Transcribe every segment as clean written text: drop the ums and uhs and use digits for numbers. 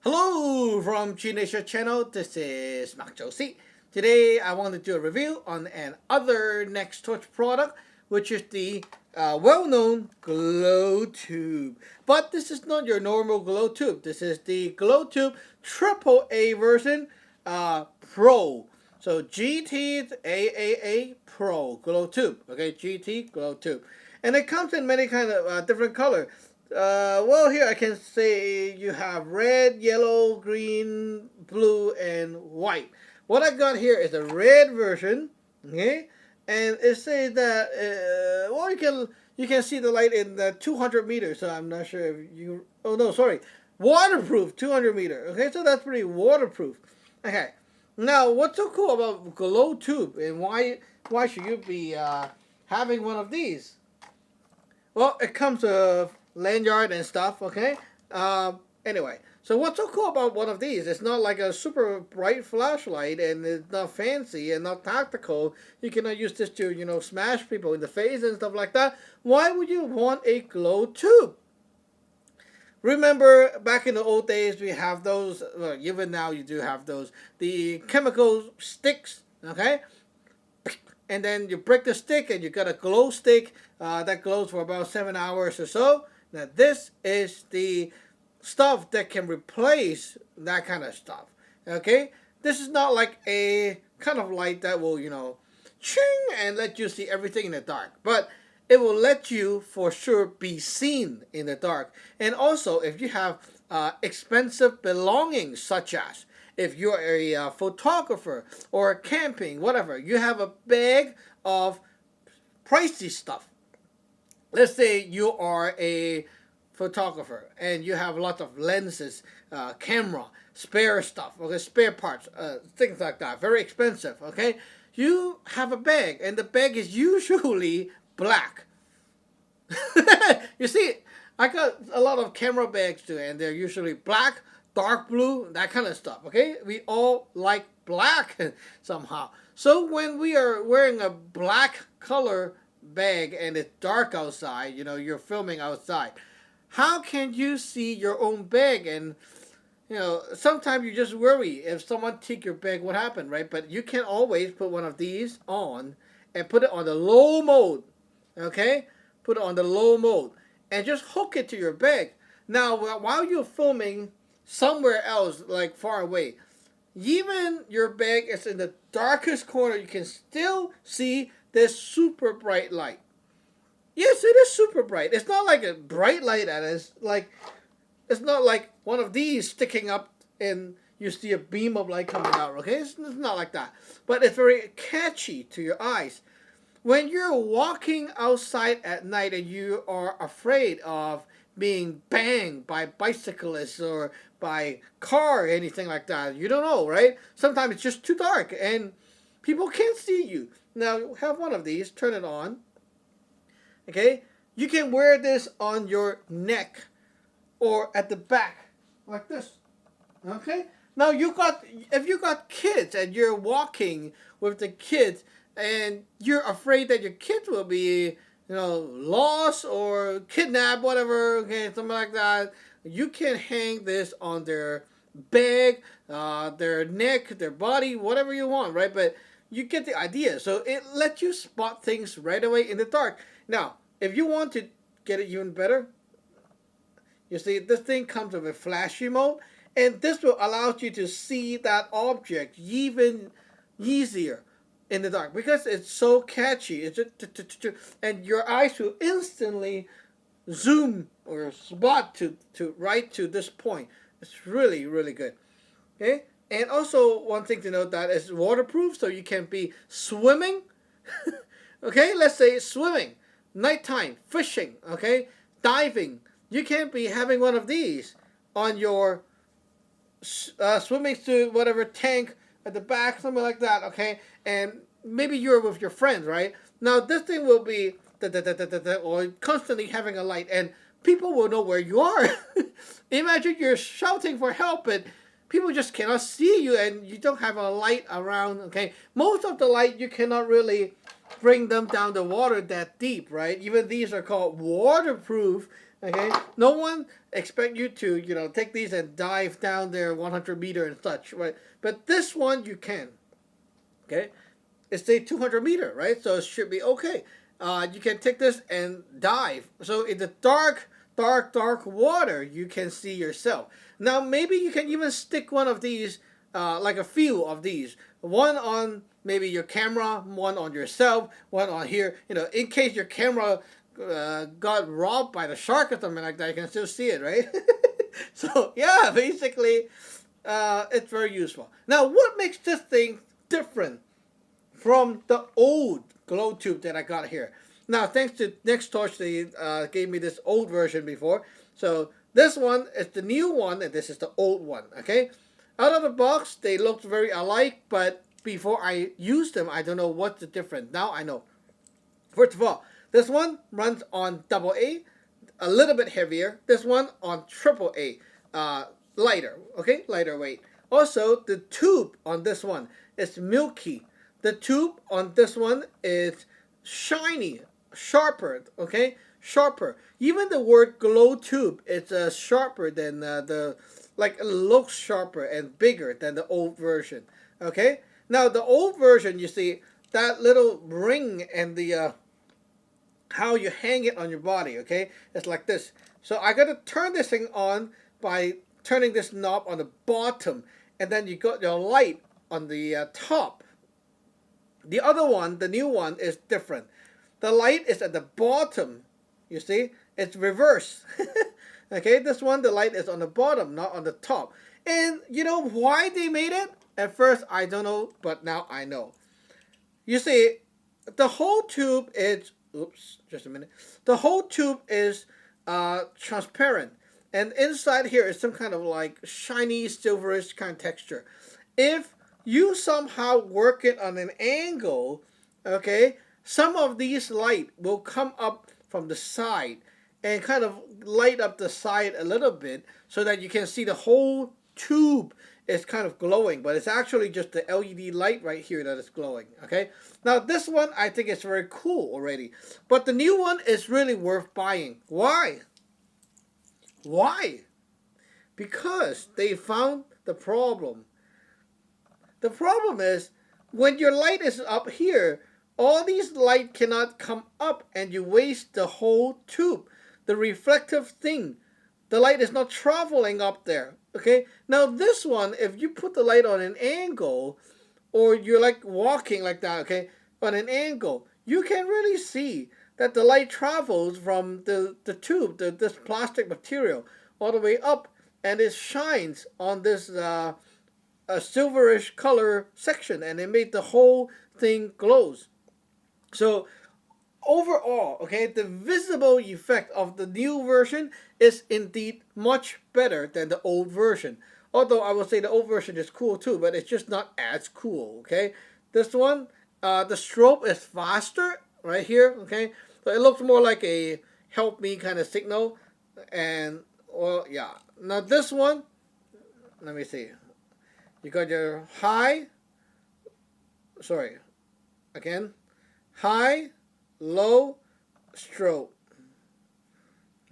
Hello from G-Nation channel, this is Mark Josie. Today I want to do a review on another next touch product, which is the well-known Glo-Toob. But this is not your normal Glo-Toob. This is the Glo-Toob AAA version Pro. So GT AAA Pro Glo-Toob. Okay, GT Glo-Toob. And it comes in many kind of different colors. Well, here I can say you have red, yellow, green, blue, and white. What I got here is a red version, okay, and it says that well, you can see the light in the 200 meters. So I'm not sure if you. Oh no, sorry, waterproof 200 meter. Okay, so that's pretty waterproof. Okay, now what's so cool about Glo-Toob and why should you be having one of these? Well, it comes with lanyard and stuff, okay? Anyway, so what's so cool about one of these? It's not like a super bright flashlight, and it's not fancy and not tactical. You cannot use this to, smash people in the face and stuff like that. Why would you want a Glo-Toob? Remember, back in the old days, we have those, well, even now you do have those, the chemical sticks, okay? And then you break the stick and you got a glow stick that glows for about 7 hours or so. Now this is the stuff that can replace that kind of stuff. Okay? This is not like a kind of light that will, ching and let you see everything in the dark. But it will let you for sure be seen in the dark. And also if you have expensive belongings, such as if you're a photographer or camping, whatever, you have a bag of pricey stuff. Let's say you are a photographer and you have lots of lenses, camera, spare stuff, okay, spare parts, things like that, very expensive, okay? You have a bag, and the bag is usually black. You see, I got a lot of camera bags too, and they're usually black, dark blue, that kind of stuff, okay? We all like black somehow. So when we are wearing a black color bag and it's dark outside, you're filming outside, how can you see your own bag? And, sometimes you just worry if someone take your bag, what happened, right? But you can always put one of these on and put it on the low mode, okay? Put it on the low mode and just hook it to your bag. Now, while you're filming somewhere else, like far away, even your bag is in the darkest corner, you can still see this super bright light. Yes, it is super bright. It's not like a bright light that is like, it's not like one of these sticking up and you see a beam of light coming out, okay? It's not like that. But it's very catchy to your eyes. When you're walking outside at night and you are afraid of being banged by bicyclists or by car or anything like that, you don't know, right? Sometimes it's just too dark and people can't see you. Now, have one of these, turn it on, okay? You can wear this on your neck or at the back, like this, okay? Now, if you got kids and you're walking with the kids and you're afraid that your kids will be, lost or kidnapped, whatever, okay, something like that, you can hang this on their bag, their neck, their body, whatever you want, right? But you get the idea. So it lets you spot things right away in the dark. Now, if you want to get it even better, you see, this thing comes with a flashy mode, and this will allow you to see that object even easier in the dark because it's so catchy. It's just, and your eyes will instantly zoom or spot to right to this point. It's really, really good. Okay? And also one thing to note that it's waterproof, so you can be swimming. Okay, let's say swimming, nighttime, fishing, okay, diving. You can't be having one of these on your swimming suit, whatever, tank at the back, something like that, okay? And maybe you're with your friends, right? Now this thing will be or constantly having a light, and people will know where you are. Imagine you're shouting for help, and people just cannot see you, and you don't have a light around, okay? Most of the light, you cannot really bring them down the water that deep, right? Even these are called waterproof Okay, no one expect you to, you know, take these and dive down there 100 meter and such, right? But this one you can. Okay, it's a 200 meter, right? So it should be okay. You can take this and dive. So in the dark water, you can see yourself. Now maybe you can even stick one of these, like a few of these, one on maybe your camera, one on yourself, one on here. You know, in case your camera got robbed by the shark or something like that, you can still see it, right? So yeah, basically, it's very useful. Now, what makes this thing different from the old Glo-Toob that I got here? Now, thanks to Torch, they gave me this old version before. So this one is the new one, and this is the old one. Okay, out of the box, they look very alike, but before I used them, I don't know what's the difference. Now I know. First of all, this one runs on AA, a little bit heavier. This one on AAA, lighter. Okay, lighter weight. Also, the tube on this one is milky. The tube on this one is shiny, sharper. Okay, sharper. Even the word Glo-Toob is sharper than the, like, it looks sharper and bigger than the old version. Okay, now the old version, you see that little ring and the how you hang it on your body. Okay, it's like this. So I gotta turn this thing on by turning this knob on the bottom, and then you got your light on the top. The other one, the new one, is different. The light is at the bottom. You see, it's reverse. Okay, this one, the light is on the bottom, not on the top. And you know why they made it? At first, I don't know, but now I know. You see, the whole tube is, oops, just a minute. The whole tube is transparent. And inside here is some kind of like shiny, silverish kind of texture. If you somehow work it on an angle, okay, some of these light will come up from the side and kind of light up the side a little bit so that you can see the whole tube is kind of glowing, but it's actually just the LED light right here that is glowing. Okay, now this one I think is very cool already, but the new one is really worth buying. Why? Because they found the problem. The problem is when your light is up here, all these light cannot come up and you waste the whole tube. The reflective thing, the light is not traveling up there. Okay, now this one, if you put the light on an angle, or you're like walking like that, okay, on an angle, you can really see that the light travels from the tube, this plastic material, all the way up, and it shines on this a silverish color section, and it made the whole thing glows. So overall, okay, the visible effect of the new version is indeed much better than the old version. Although I will say the old version is cool too, but it's just not as cool, okay? This one, the strobe is faster right here, okay? So it looks more like a help me kind of signal. And, well, yeah. Now this one, let me see. You got your high, sorry, again, high, low, strobe.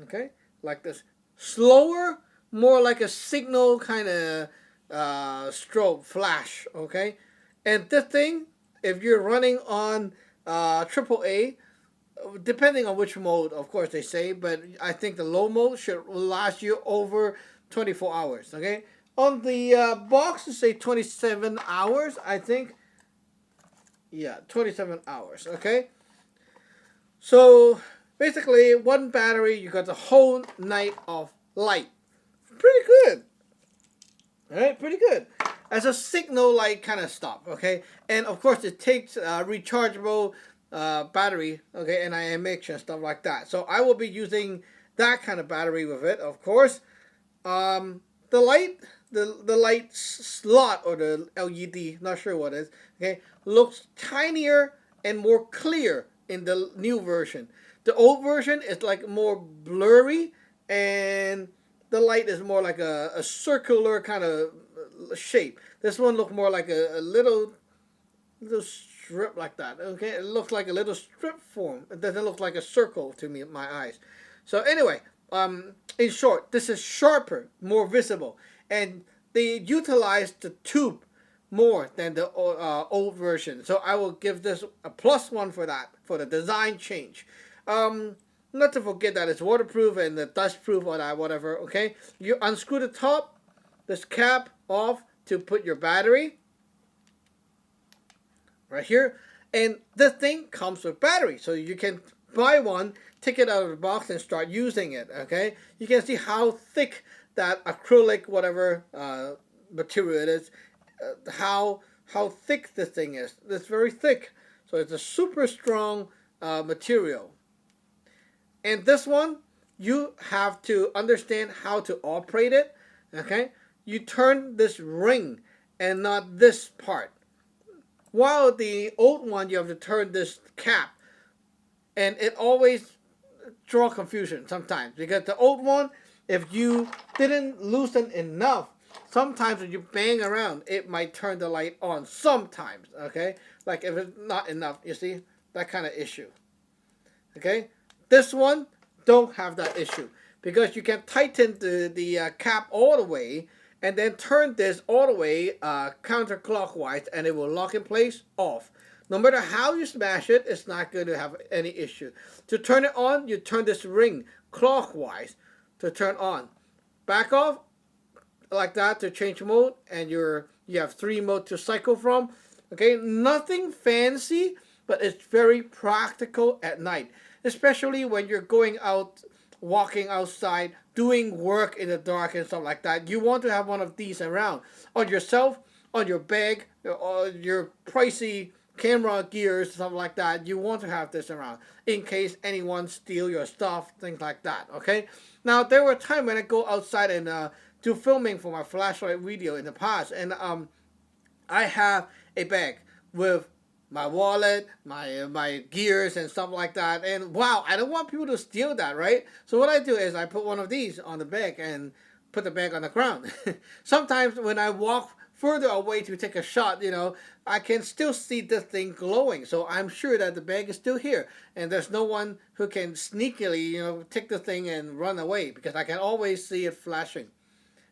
Okay, like this. Slower, more like a signal kind of strobe flash. Okay, and this thing, if you're running on AAA, depending on which mode, of course they say, but I think the low mode should last you over 24 hours. Okay, on the box it say 27 hours, I think. Yeah, 27 hours. Okay. So basically, one battery, you got the whole night of light. Pretty good. Alright, pretty good. As a signal light kind of stuff, okay? And of course, it takes rechargeable battery, okay, and IMH and stuff like that. So I will be using that kind of battery with it, of course. The light, the light slot, or the LED, not sure what it is, okay, looks tinier and more clear in the new version. The old version is like more blurry, and the light is more like a circular kind of shape. This one looks more like a little strip like that. Okay, it looks like a little strip form. It doesn't look like a circle to me, my eyes. So anyway, in short, this is sharper, more visible, and they utilize the tube more than the old version. So I will give this a +1 for that, for the design change. Not to forget that it's waterproof and the dust proof or that whatever. Okay, you unscrew the top, this cap off to put your battery right here, and this thing comes with battery, so you can buy one, take it out of the box, and start using it. Okay, you can see how thick that acrylic whatever material it is, how thick this thing is. It's very thick, so it's a super strong material. And this one, you have to understand how to operate it. Okay, you turn this ring and not this part. While the old one, you have to turn this cap, and it always draw confusion sometimes, because the old one, if you didn't loosen enough, sometimes when you bang around, it might turn the light on sometimes. Okay, like if it's not enough, you see that kind of issue. Okay, this one don't have that issue, because you can tighten the cap all the way and then turn this all the way counterclockwise, and it will lock in place off. No matter how you smash it, it's not going to have any issue. To turn it on, you turn this ring clockwise to turn on. Back off like that to change mode, and you have 3 modes to cycle from. Okay, nothing fancy, but it's very practical at night, especially when you're going out, walking outside, doing work in the dark and stuff like that. You want to have one of these around on yourself, on your bag, or your pricey camera gears, something like that. You want to have this around in case anyone steal your stuff, things like that. Okay, now there were times when I go outside and do filming for my flashlight video in the past, and I have a bag with my wallet, my gears and stuff like that, and wow, I don't want people to steal that, right? So what I do is I put one of these on the bag and put the bag on the ground. Sometimes when I walk further away to take a shot, I can still see this thing glowing, so I'm sure that the bag is still here, and there's no one who can sneakily, take the thing and run away, because I can always see it flashing.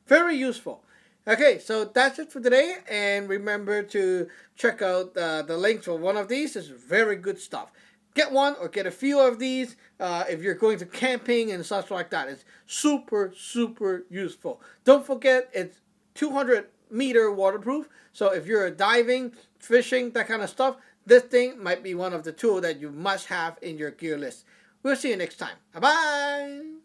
Very useful. Okay, so that's it for today, and remember to check out the links for one of these. It's very good stuff. Get one or get a few of these if you're going to camping and such like that. It's super, super useful. Don't forget, it's 200-meter waterproof, so if you're diving, fishing, that kind of stuff, this thing might be one of the tools that you must have in your gear list. We'll see you next time. Bye-bye!